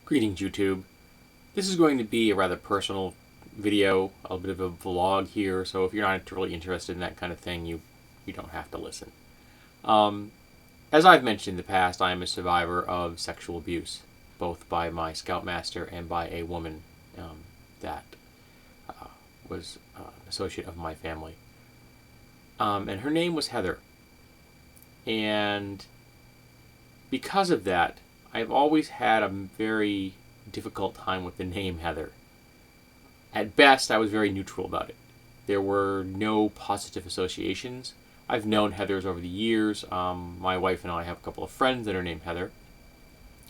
Greetings, YouTube. This is going to be a rather personal video, a bit of a vlog here, so if you're not really interested in that kind of thing, you don't have to listen. As I've mentioned in the past, I am a survivor of sexual abuse, both by my scoutmaster and by a woman that was an associate of my family. And her name was Heather. And because of that, I've always had a very difficult time with the name Heather. At best, I was very neutral about it. There were no positive associations. I've known Heathers over the years. My wife and I have a couple of friends that are named Heather.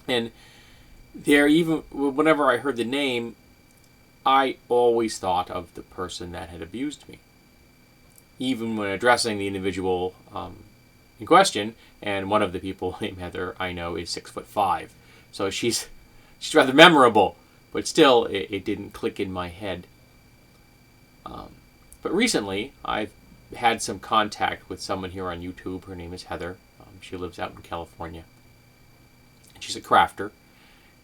And whenever I heard the name, I always thought of the person that had abused me. Even when addressing the individual in question, and one of the people named Heather I know is 6'5", so she's rather memorable, but still it didn't click in my head. But recently I've had some contact with someone here on YouTube. Her name is Heather. She lives out in California. She's a crafter,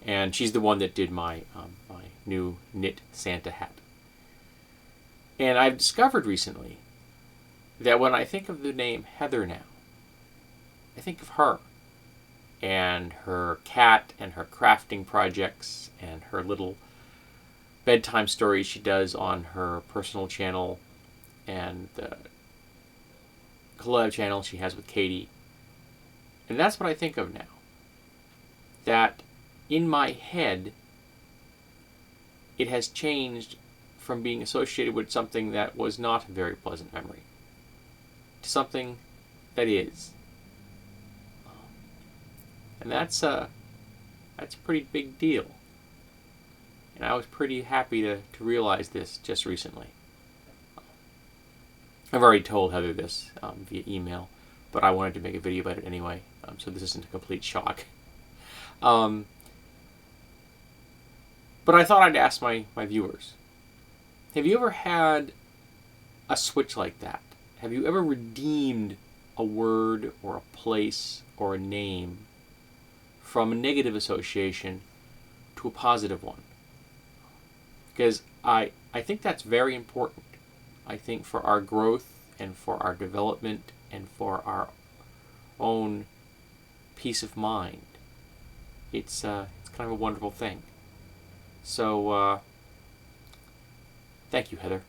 and she's the one that did my new knit Santa hat. And I've discovered recently that when I think of the name Heather now, I think of her and her cat and her crafting projects and her little bedtime stories she does on her personal channel and the collab channel she has with Katie. And that's what I think of now. That in my head, it has changed from being associated with something that was not a very pleasant memory to something that is. And that's a pretty big deal. And I was pretty happy to realize this just recently. I've already told Heather this via email, but I wanted to make a video about it anyway, so this isn't a complete shock. But I thought I'd ask my viewers, have you ever had a switch like that? Have you ever redeemed a word or a place or a name from a negative association to a positive one? Because I think that's very important. I think for our growth and for our development and for our own peace of mind, it's kind of a wonderful thing. So, thank you, Heather.